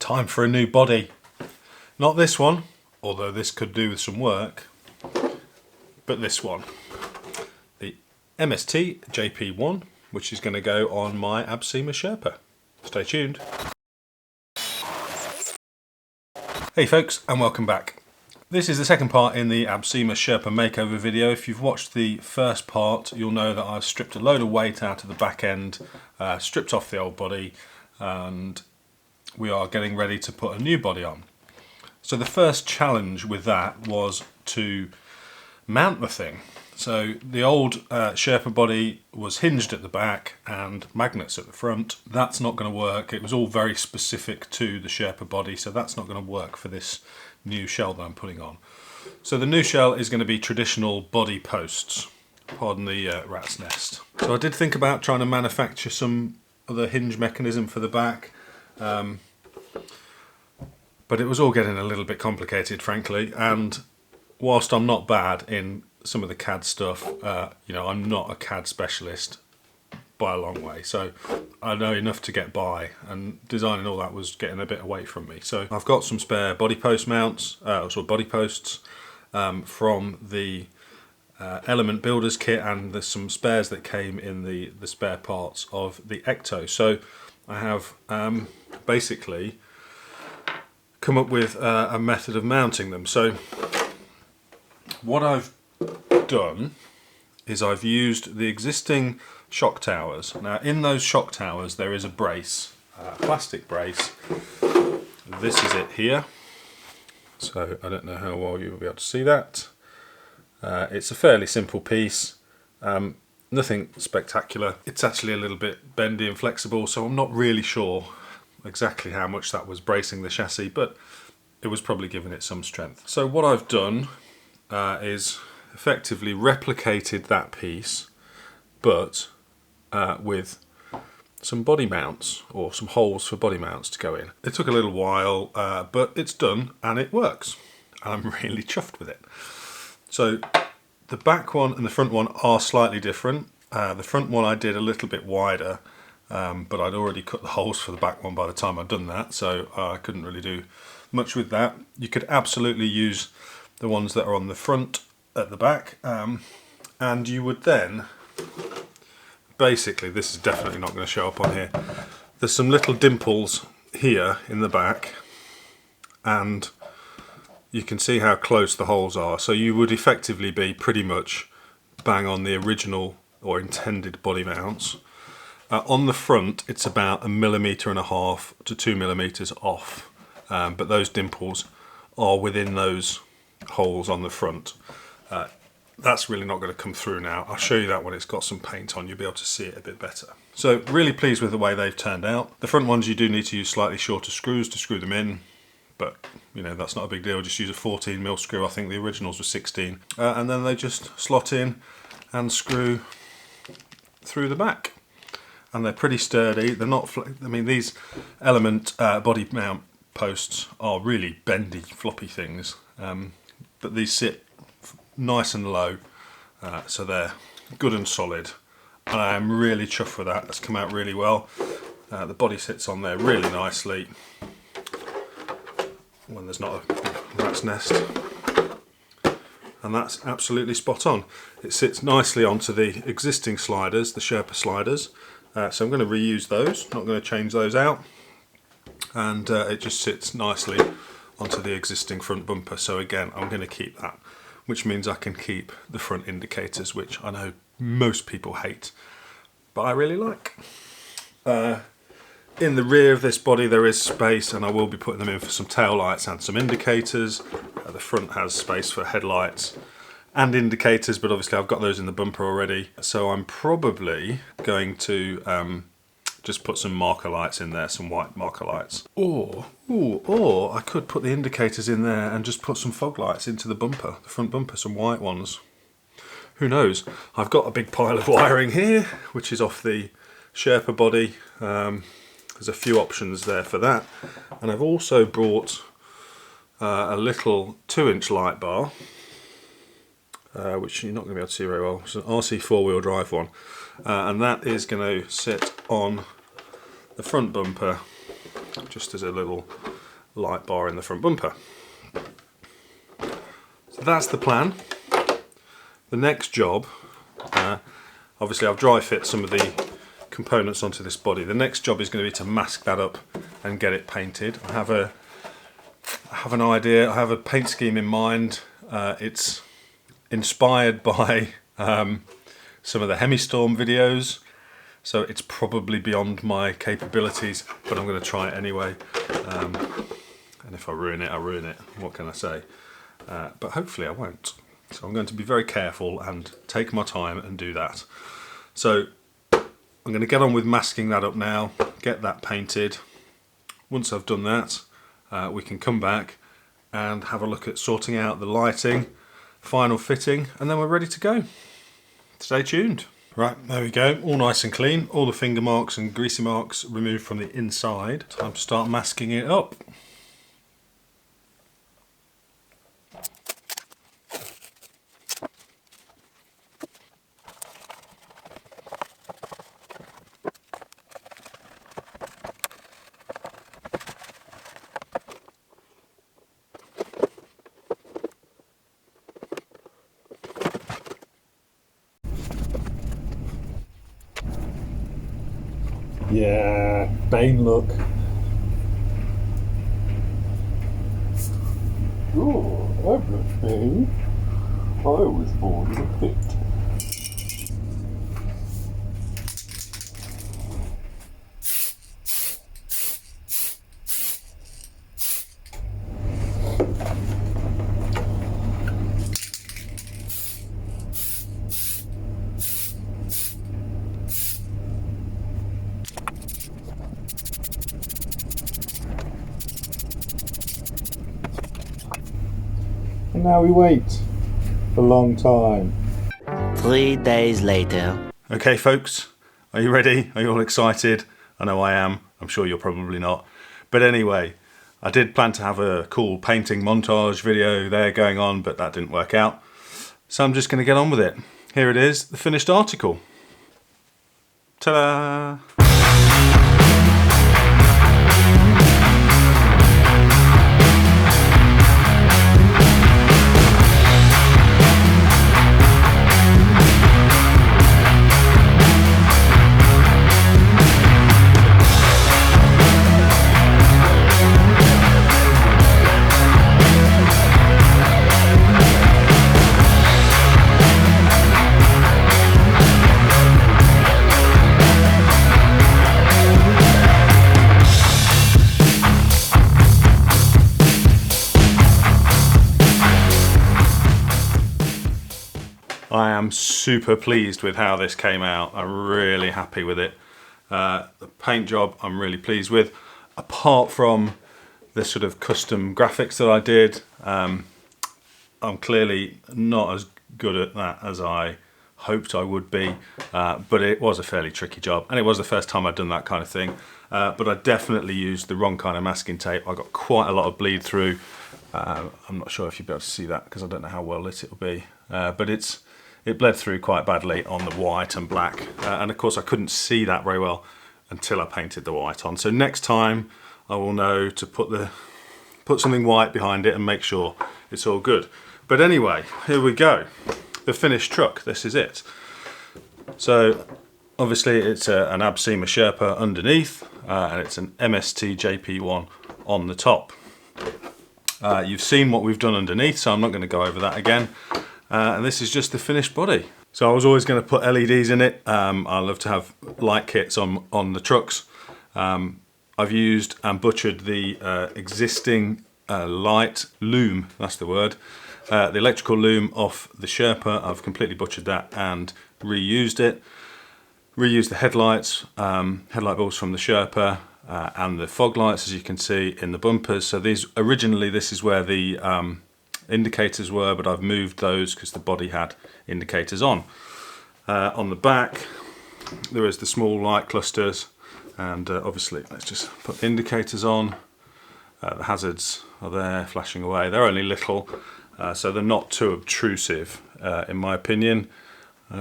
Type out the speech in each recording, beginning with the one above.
Time for a new body. Not this one, although this could do with some work, but this one. The MST JP1, which is going to go on my Absima Sherpa. Stay tuned. Hey folks, and welcome back. This is the second part in the Absima Sherpa Makeover video. If you've watched the first part, you'll know that I've stripped a load of weight out of the back end, stripped off the old body, and we are getting ready to put a new body on. So the first challenge with that was to mount the thing. So the old Sherpa body was hinged at the back and magnets at the front. That's not going to work. It was all very specific to the Sherpa body, so that's not going to work for this new shell that I'm putting on. So the new shell is going to be traditional body posts. Pardon the rat's nest. So I did think about trying to manufacture some other hinge mechanism for the back. But it was all getting a little bit complicated, frankly, and whilst I'm not bad in some of the CAD stuff, you know, I'm not a CAD specialist by a long way, so I know enough to get by, and designing all that was getting a bit away from me. So I've got some spare body post mounts, also body posts from the Element Builders kit, and there's some spares that came in the spare parts of the Ecto. So I have basically come up with a method of mounting them. So what I've done is I've used the existing shock towers. Now in those shock towers there is a brace, a plastic brace. This is it here. So I don't know how well you'll be able to see that. It's a fairly simple piece, nothing spectacular. It's actually a little bit bendy and flexible, so I'm not really sure exactly how much that was bracing the chassis, but it was probably giving it some strength. So what I've done is effectively replicated that piece, but with some body mounts, or some holes for body mounts to go in. It took a little while, but it's done and it works. I'm really chuffed with it. So the back one and the front one are slightly different. The front one I did a little bit wider, but I'd already cut the holes for the back one by the time I'd done that, so I couldn't really do much with that. You could absolutely use the ones that are on the front at the back, and you would then, basically, this is definitely not going to show up on here, there's some little dimples here in the back, and you can see how close the holes are, so you would effectively be pretty much bang on the original or intended body mounts. On the front it's about 1.5 millimeters to 2 millimeters off, but those dimples are within those holes on the front. That's really not going to come through now. I'll show you that when it's got some paint on, you'll be able to see it a bit better. So really pleased with the way they've turned out. The front ones you do need to use slightly shorter screws to screw them in, but you know, that's not a big deal. Just use a 14mm screw. I think the originals were 16, and then they just slot in and screw through the back. And they're pretty sturdy. They're not, I mean, these Element body mount posts are really bendy, floppy things, but these sit nice and low, so they're good and solid. And I am really chuffed with that. That's come out really well. The body sits on there really nicely when there's not a rat's nest, and that's absolutely spot on. It sits nicely onto the existing sliders, the Sherpa sliders. So I'm going to reuse those, not going to change those out, and it just sits nicely onto the existing front bumper. So again, I'm going to keep that, which means I can keep the front indicators, which I know most people hate, but I really like. In the rear of this body there is space, and I will be putting them in for some tail lights and some indicators. The front has space for headlights and indicators, but obviously I've got those in the bumper already, so I'm probably going to just put some marker lights in there, some white marker lights, or I could put the indicators in there and just put some fog lights into the bumper, the front bumper, some white ones. Who knows? I've got a big pile of wiring here, which is off the Sherpa body. There's a few options there for that, and I've also brought a little 2-inch light bar, which you're not going to be able to see very well. It's an RC 4-wheel drive one, and that is going to sit on the front bumper just as a little light bar in the front bumper. So that's the plan. The next job, obviously I've dry fit some of the components onto this body. The next job is going to be to mask that up and get it painted. I have an idea, I have a paint scheme in mind. It's inspired by some of the Hemistorm videos, so it's probably beyond my capabilities, but I'm going to try it anyway. And if I ruin it, I ruin it. What can I say? But hopefully I won't. So I'm going to be very careful and take my time and do that. So I'm going to get on with masking that up now, get that painted. Once I've done that, we can come back and have a look at sorting out the lighting, final fitting, and then we're ready to go. Stay tuned. Right, there we go, all nice and clean, all the finger marks and greasy marks removed from the inside. Time to start masking it up. Yeah, Bane look. Oh, I'm not Bane. I was born in a pit. And now we wait a long time. 3 days later. Okay folks, are you ready? Are you all excited? I know I am, I'm sure you're probably not. But anyway, I did plan to have a cool painting montage video there going on, but that didn't work out. So I'm just going to get on with it. Here it is, the finished article. Ta-da! I am super pleased with how this came out. I'm really happy with it. The paint job I'm really pleased with. Apart from the sort of custom graphics that I did, I'm clearly not as good at that as I hoped I would be, but it was a fairly tricky job, and it was the first time I'd done that kind of thing. But I definitely used the wrong kind of masking tape. I got quite a lot of bleed through. I'm not sure if you'll be able to see that because I don't know how well lit it will be, but it bled through quite badly on the white and black, and of course I couldn't see that very well until I painted the white on. So next time I will know to put something white behind it and make sure it's all good. But anyway, here we go. The finished truck, this is it. So obviously it's an Absima Sherpa underneath, and it's an MST JP1 on the top. You've seen what we've done underneath, so I'm not going to go over that again. And this is just the finished body. So I was always going to put LEDs in it. I love to have light kits on the trucks. I've used and butchered the existing light loom, that's the word, the electrical loom off the Sherpa. I've completely butchered that and reused it. Reused the headlights, headlight bulbs from the Sherpa, and the fog lights, as you can see in the bumpers. So these originally, this is where the indicators were, but I've moved those because the body had indicators on. On the back there is the small light clusters, and obviously let's just put the indicators on. The hazards are there flashing away. They're only little, so they're not too obtrusive in my opinion,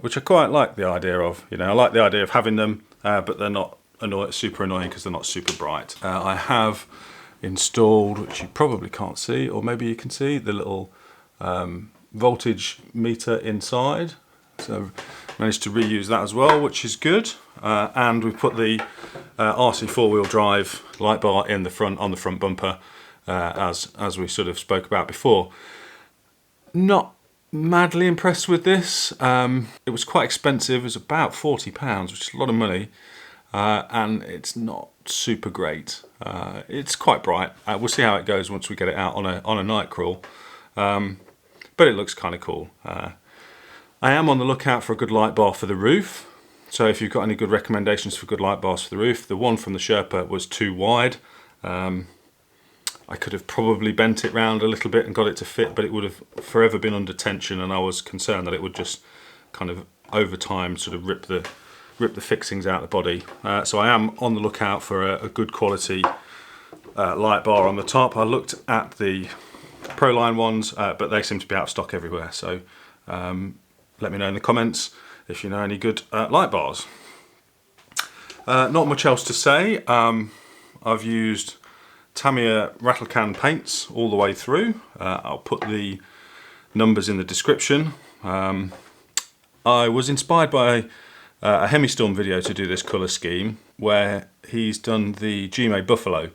which I quite like the idea of. You know, I like the idea of having them, but they're not super annoying because they're not super bright. I have installed, which you probably can't see, or maybe you can see the little voltage meter inside. So managed to reuse that as well, which is good. And we've put the RC four-wheel drive light bar in the front, on the front bumper, as we sort of spoke about before. Not madly impressed with this. It was quite expensive. It was about £40, which is a lot of money, and it's not super great. It's quite bright. We'll see how it goes once we get it out on a night crawl, but it looks kind of cool. I am on the lookout for a good light bar for the roof. So if you've got any good recommendations for good light bars for the roof, the one from the Sherpa was too wide. I could have probably bent it round a little bit and got it to fit, but it would have forever been under tension, and I was concerned that it would just kind of over time sort of rip the fixings out of the body. So I am on the lookout for a good quality light bar on the top. I looked at the Proline ones, but they seem to be out of stock everywhere. So let me know in the comments if you know any good light bars. Not much else to say. I've used TAMIYA rattle can paints all the way through. I'll put the numbers in the description. I was inspired by a Hemistorm video to do this colour scheme, where he's done the Gme Buffalo,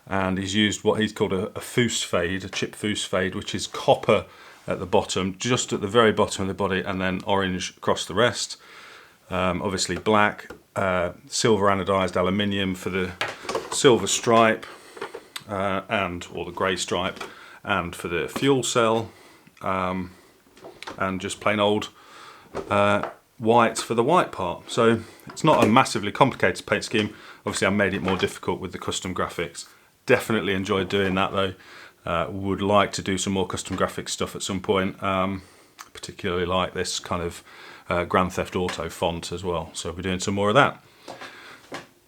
and he's used what he's called a foose fade, a chip foose fade, which is copper at the bottom, just at the very bottom of the body, and then orange across the rest. Obviously black, silver anodized aluminium for the silver stripe, or the grey stripe, and for the fuel cell, and just plain old white for the white part. So it's not a massively complicated paint scheme. Obviously I made it more difficult with the custom graphics. Definitely enjoyed doing that though. Would like to do some more custom graphics stuff at some point, particularly like this kind of Grand Theft Auto font as well. So we're doing some more of that.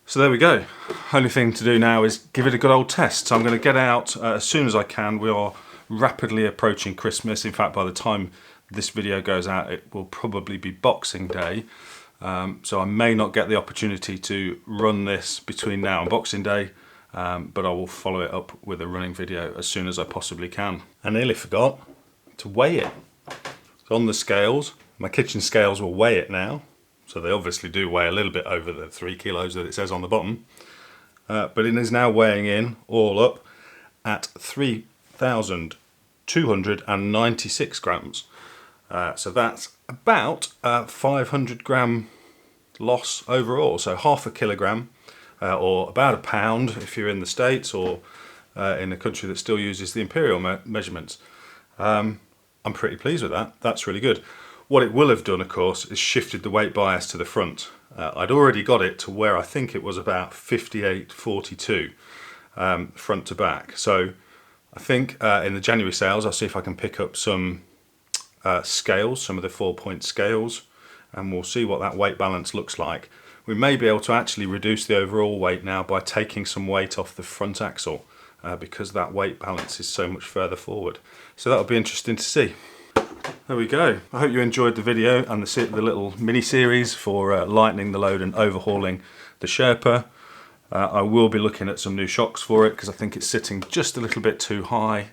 So there we go. Only thing to do now is give it a good old test. So I'm going to get out as soon as I can. We are rapidly approaching Christmas. In fact, by the time this video goes out, it will probably be Boxing Day. So I may not get the opportunity to run this between now and Boxing Day. But I will follow it up with a running video as soon as I possibly can. I nearly forgot to weigh it. So on the scales, my kitchen scales will weigh it now. So they obviously do weigh a little bit over the 3 kilos that it says on the bottom. But it is now weighing in all up at 3,296 grams. So that's about 500 gram loss overall. So half a kilogram. Or about a pound if you're in the States, or in a country that still uses the imperial measurements. I'm pretty pleased with that. That's really good. What it will have done, of course, is shifted the weight bias to the front. I'd already got it to where I think it was about 58.42 front to back. So I think in the January sales, I'll see if I can pick up some scales, some of the 4-point scales, and we'll see what that weight balance looks like. We may be able to actually reduce the overall weight now by taking some weight off the front axle, because that weight balance is so much further forward. So that'll be interesting to see. There we go. I hope you enjoyed the video and the little mini series for lightening the load and overhauling the Sherpa. I will be looking at some new shocks for it because I think it's sitting just a little bit too high.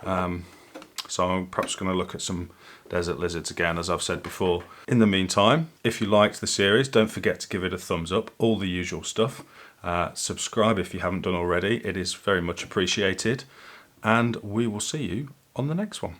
So I'm perhaps going to look at some Desert Lizards again, as I've said before. In the meantime, if you liked the series, don't forget to give it a thumbs up, all the usual stuff. Subscribe if you haven't done already, it is very much appreciated. And we will see you on the next one.